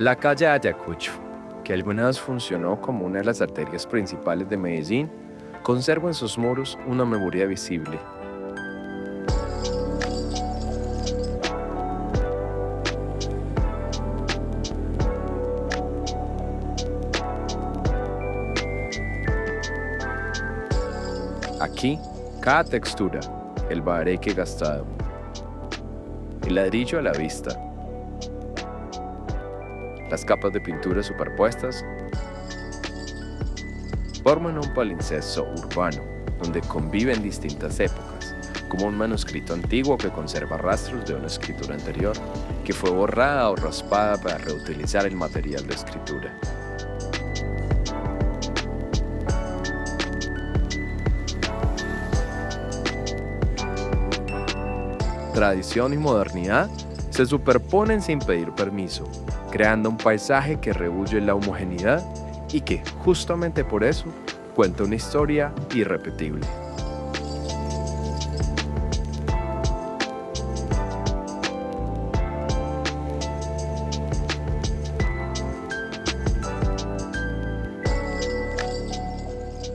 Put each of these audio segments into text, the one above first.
La calle Ayacucho, que alguna vez funcionó como una de las arterias principales de Medellín, conserva en sus muros una memoria visible. Aquí, cada textura, el bareque gastado, el ladrillo a la vista, las capas de pintura superpuestas, forman un palimpsesto urbano donde conviven distintas épocas, como un manuscrito antiguo que conserva rastros de una escritura anterior, que fue borrada o raspada para reutilizar el material de escritura. Tradición y modernidad se superponen sin pedir permiso, creando un paisaje que rehuye la homogeneidad y que, justamente por eso, cuenta una historia irrepetible.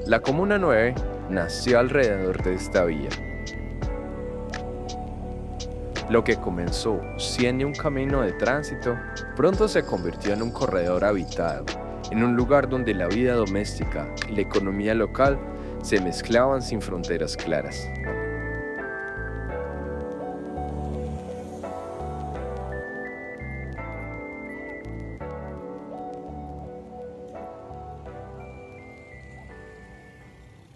La Comuna 9 nació alrededor de esta vía. Lo que comenzó siendo un camino de tránsito, pronto se convirtió en un corredor habitado, en un lugar donde la vida doméstica y la economía local se mezclaban sin fronteras claras.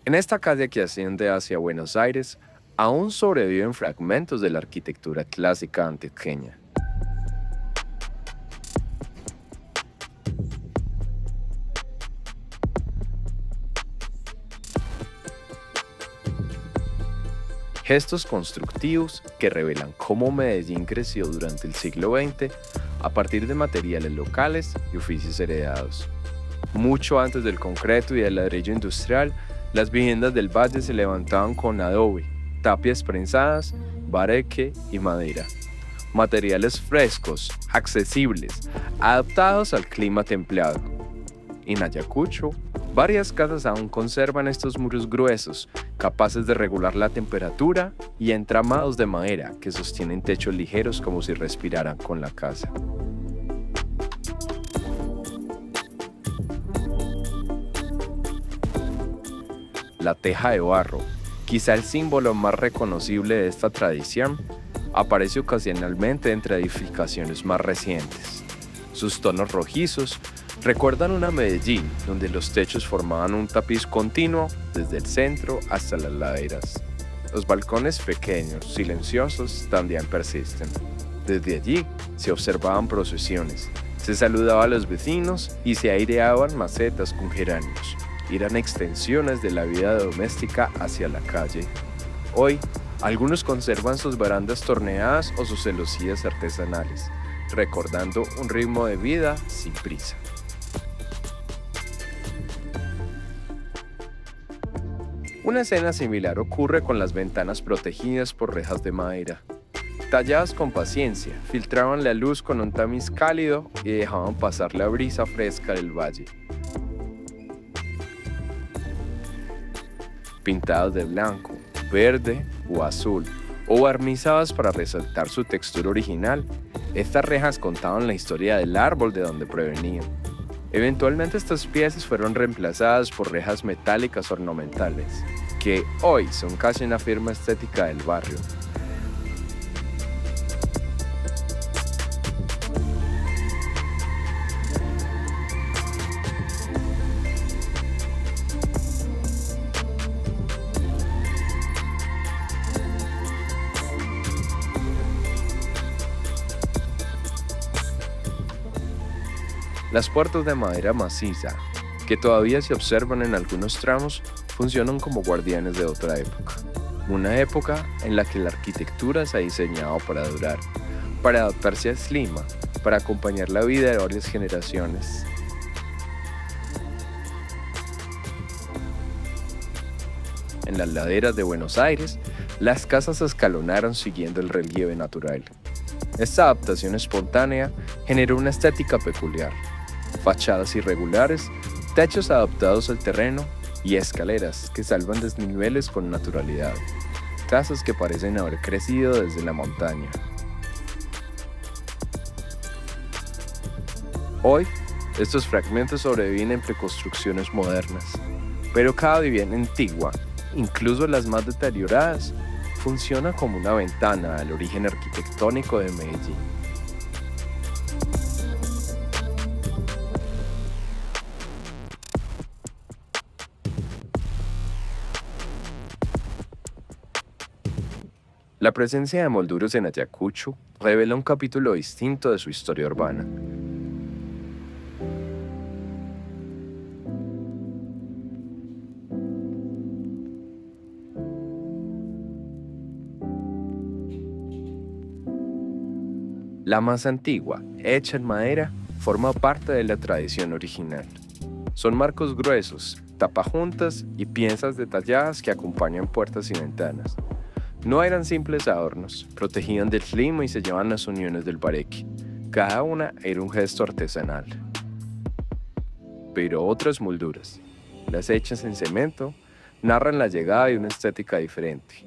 En esta calle que asciende hacia Buenos Aires, aún sobreviven fragmentos de la arquitectura clásica antioqueña. Gestos constructivos que revelan cómo Medellín creció durante el siglo XX a partir de materiales locales y oficios heredados. Mucho antes del concreto y del ladrillo industrial, las viviendas del valle se levantaban con adobe, tapias prensadas, bareque y madera. Materiales frescos, accesibles, adaptados al clima templado. En Ayacucho, varias casas aún conservan estos muros gruesos, capaces de regular la temperatura, y entramados de madera que sostienen techos ligeros como si respiraran con la casa. La teja de barro, quizá el símbolo más reconocible de esta tradición, aparece ocasionalmente entre edificaciones más recientes. Sus tonos rojizos recuerdan una Medellín donde los techos formaban un tapiz continuo desde el centro hasta las laderas. Los balcones pequeños, silenciosos, también persisten. Desde allí se observaban procesiones, se saludaba a los vecinos y se aireaban macetas con geranios. Eran extensiones de la vida doméstica hacia la calle. Hoy, algunos conservan sus barandas torneadas o sus celosías artesanales, recordando un ritmo de vida sin prisa. Una escena similar ocurre con las ventanas protegidas por rejas de madera. Talladas con paciencia, filtraban la luz con un tamiz cálido y dejaban pasar la brisa fresca del valle. Pintadas de blanco, verde o azul, o barnizadas para resaltar su textura original, estas rejas contaban la historia del árbol de donde provenían. Eventualmente estas piezas fueron reemplazadas por rejas metálicas ornamentales, que hoy son casi una firma estética del barrio. Las puertas de madera maciza, que todavía se observan en algunos tramos, funcionan como guardianes de otra época. Una época en la que la arquitectura se ha diseñado para durar, para adaptarse al clima, para acompañar la vida de varias generaciones. En las laderas de Buenos Aires, las casas se escalonaron siguiendo el relieve natural. Esta adaptación espontánea generó una estética peculiar. Fachadas irregulares, techos adaptados al terreno y escaleras que salvan desniveles con naturalidad. Casas que parecen haber crecido desde la montaña. Hoy, estos fragmentos sobreviven entre construcciones modernas, pero cada vivienda antigua, incluso las más deterioradas, funciona como una ventana al origen arquitectónico de Medellín. La presencia de molduros en Ayacucho revela un capítulo distinto de su historia urbana. La más antigua, hecha en madera, forma parte de la tradición original. Son marcos gruesos, tapajuntas y piezas detalladas que acompañan puertas y ventanas. No eran simples adornos, protegían del clima y sellaban las uniones del bareque. Cada una era un gesto artesanal. Pero otras molduras, las hechas en cemento, narran la llegada de una estética diferente.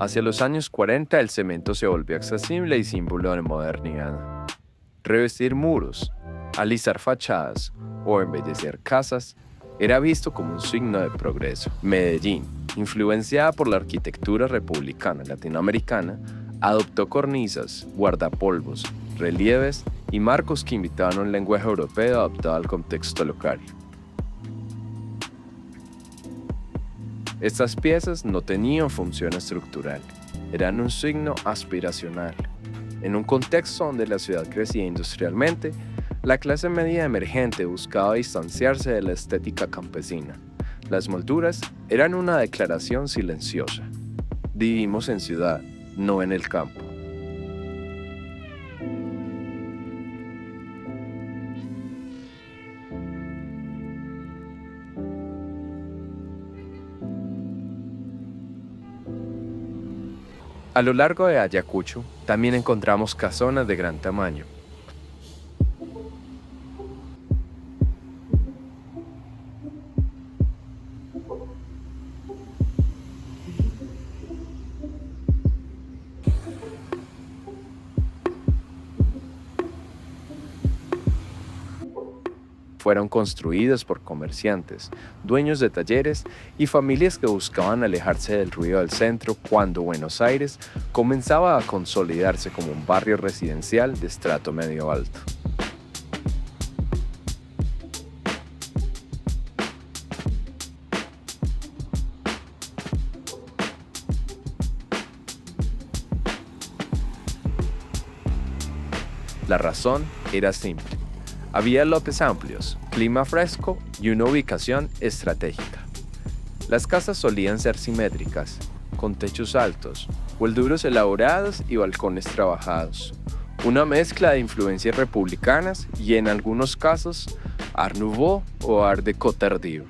Hacia los años 40 el cemento se volvió accesible y símbolo de modernidad. Revestir muros, alisar fachadas o embellecer casas era visto como un signo de progreso. Medellín, influenciada por la arquitectura republicana latinoamericana, adoptó cornisas, guardapolvos, relieves y marcos que invitaban a un lenguaje europeo adaptado al contexto local. Estas piezas no tenían función estructural, eran un signo aspiracional. En un contexto donde la ciudad crecía industrialmente, la clase media emergente buscaba distanciarse de la estética campesina. Las molduras eran una declaración silenciosa. Vivimos en ciudad, no en el campo. A lo largo de Ayacucho también encontramos casonas de gran tamaño. Fueron construidas por comerciantes, dueños de talleres y familias que buscaban alejarse del ruido del centro cuando Buenos Aires comenzaba a consolidarse como un barrio residencial de estrato medio alto. La razón era simple. Había lotes amplios, clima fresco y una ubicación estratégica. Las casas solían ser simétricas, con techos altos, molduros elaborados y balcones trabajados. Una mezcla de influencias republicanas y en algunos casos Art Nouveau o Art Deco tardío.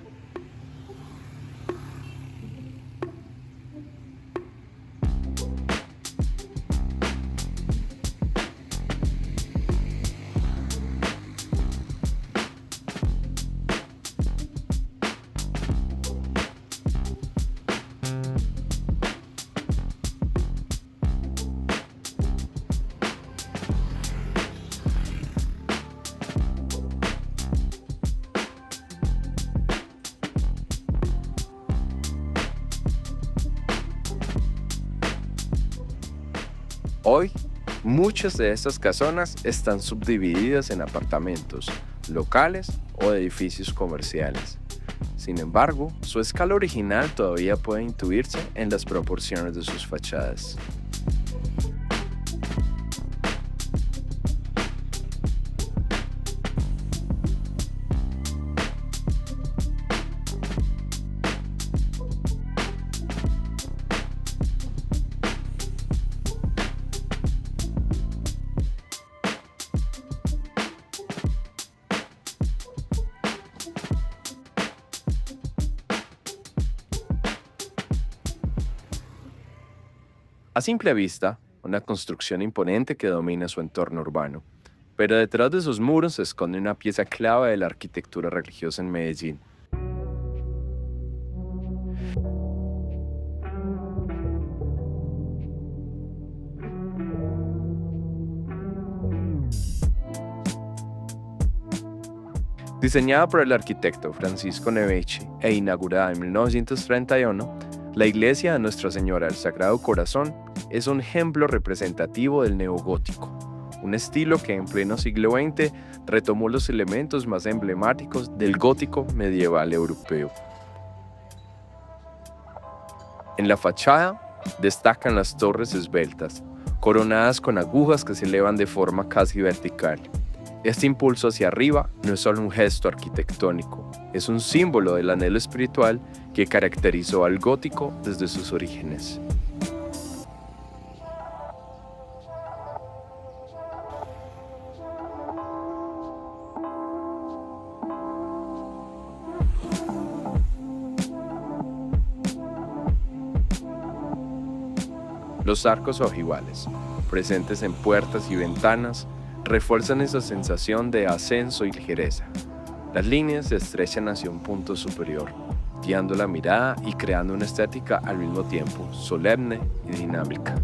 Hoy, muchas de estas casonas están subdivididas en apartamentos, locales o edificios comerciales. Sin embargo, su escala original todavía puede intuirse en las proporciones de sus fachadas. A simple vista, una construcción imponente que domina su entorno urbano, pero detrás de sus muros se esconde una pieza clave de la arquitectura religiosa en Medellín. Diseñada por el arquitecto Francisco Neveche e inaugurada en 1931, la iglesia de Nuestra Señora del Sagrado Corazón es un ejemplo representativo del neogótico, un estilo que en pleno siglo XX retomó los elementos más emblemáticos del gótico medieval europeo. En la fachada destacan las torres esbeltas, coronadas con agujas que se elevan de forma casi vertical. Este impulso hacia arriba no es solo un gesto arquitectónico, es un símbolo del anhelo espiritual que caracterizó al gótico desde sus orígenes. Los arcos ojivales, presentes en puertas y ventanas, refuerzan esa sensación de ascenso y ligereza. Las líneas se estrechan hacia un punto superior, guiando la mirada y creando una estética al mismo tiempo solemne y dinámica.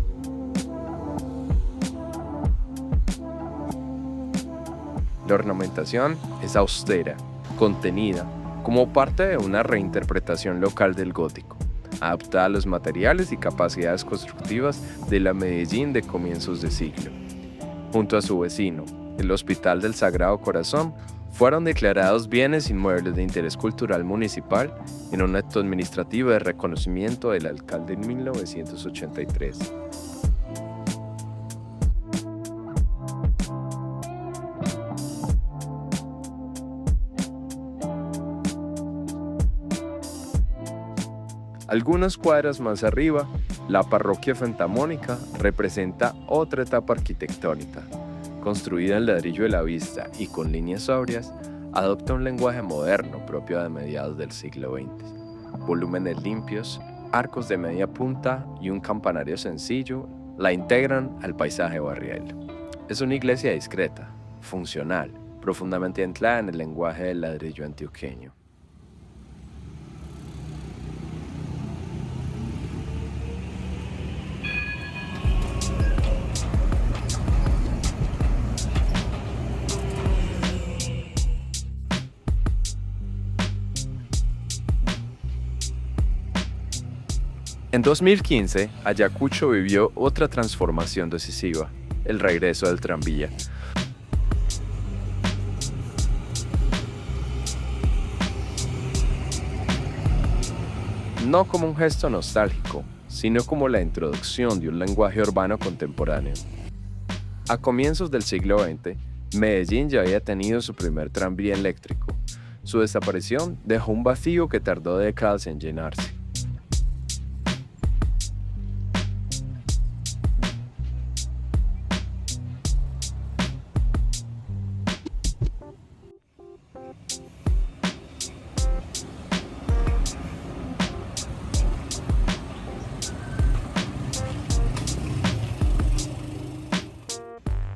La ornamentación es austera, contenida, como parte de una reinterpretación local del gótico, adaptada a los materiales y capacidades constructivas de la Medellín de comienzos de siglo. Junto a su vecino, el Hospital del Sagrado Corazón, fueron declarados bienes inmuebles de interés cultural municipal en un acto administrativo de reconocimiento del alcalde en 1983. Algunas cuadras más arriba, la parroquia Santa Mónica representa otra etapa arquitectónica. Construida en ladrillo de la vista y con líneas sobrias, adopta un lenguaje moderno propio de mediados del siglo XX. Volúmenes limpios, arcos de media punta y un campanario sencillo la integran al paisaje barrial. Es una iglesia discreta, funcional, profundamente anclada en el lenguaje del ladrillo antioqueño. En 2015, Ayacucho vivió otra transformación decisiva, el regreso del tranvía. No como un gesto nostálgico, sino como la introducción de un lenguaje urbano contemporáneo. A comienzos del siglo XX, Medellín ya había tenido su primer tranvía eléctrico. Su desaparición dejó un vacío que tardó décadas en llenarse.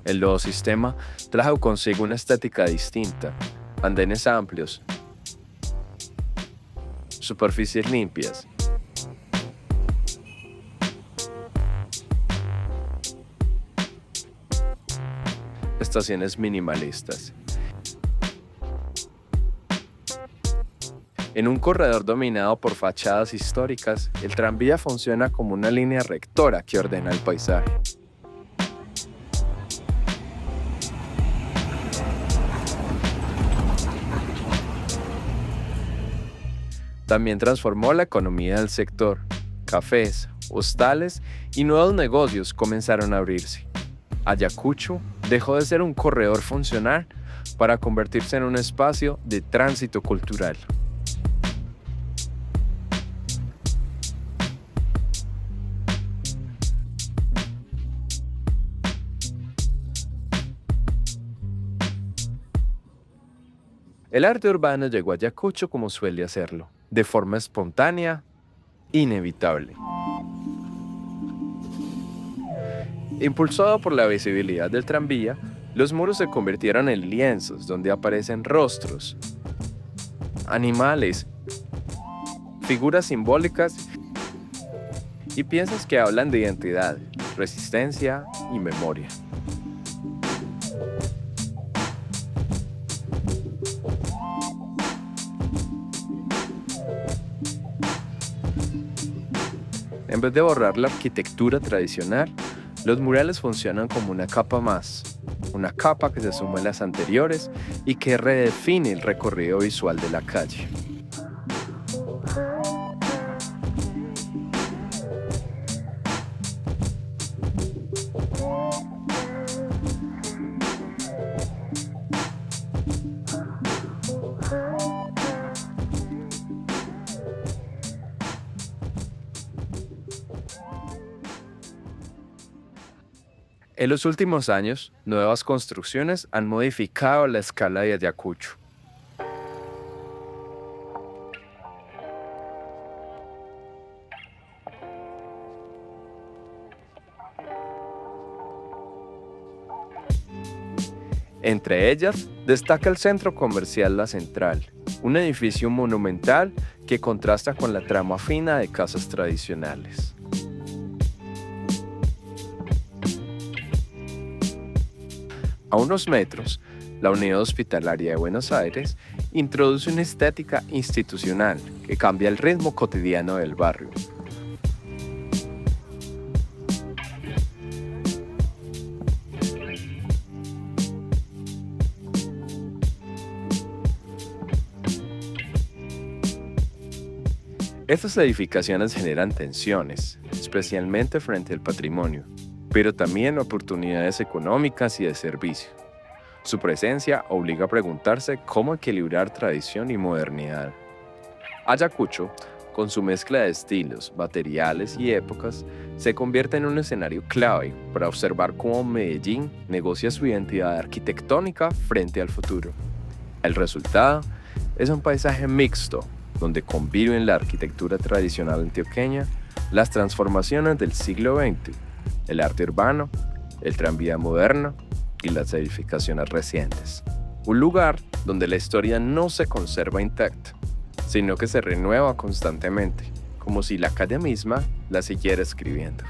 El nuevo sistema trajo consigo una estética distinta, andenes amplios, superficies limpias, estaciones minimalistas. En un corredor dominado por fachadas históricas, el tranvía funciona como una línea rectora que ordena el paisaje. También transformó la economía del sector. Cafés, hostales y nuevos negocios comenzaron a abrirse. Ayacucho dejó de ser un corredor funcional para convertirse en un espacio de tránsito cultural. El arte urbano llegó a Ayacucho como suele hacerlo, de forma espontánea, inevitable. Impulsado por la visibilidad del tranvía, los muros se convirtieron en lienzos donde aparecen rostros, animales, figuras simbólicas y piezas que hablan de identidad, resistencia y memoria. En vez de borrar la arquitectura tradicional, los murales funcionan como una capa más, una capa que se suma a las anteriores y que redefine el recorrido visual de la calle. En los últimos años, nuevas construcciones han modificado la escala de Ayacucho. Entre ellas, destaca el Centro Comercial La Central, un edificio monumental que contrasta con la trama fina de casas tradicionales. A unos metros, la Unidad Hospitalaria de Buenos Aires introduce una estética institucional que cambia el ritmo cotidiano del barrio. Estas edificaciones generan tensiones, especialmente frente al patrimonio, pero también oportunidades económicas y de servicio. Su presencia obliga a preguntarse cómo equilibrar tradición y modernidad. Ayacucho, con su mezcla de estilos, materiales y épocas, se convierte en un escenario clave para observar cómo Medellín negocia su identidad arquitectónica frente al futuro. El resultado es un paisaje mixto, donde conviven la arquitectura tradicional antioqueña, las transformaciones del siglo XX, el arte urbano, el tranvía moderno y las edificaciones recientes. Un lugar donde la historia no se conserva intacta, sino que se renueva constantemente, como si la calle misma la siguiera escribiendo.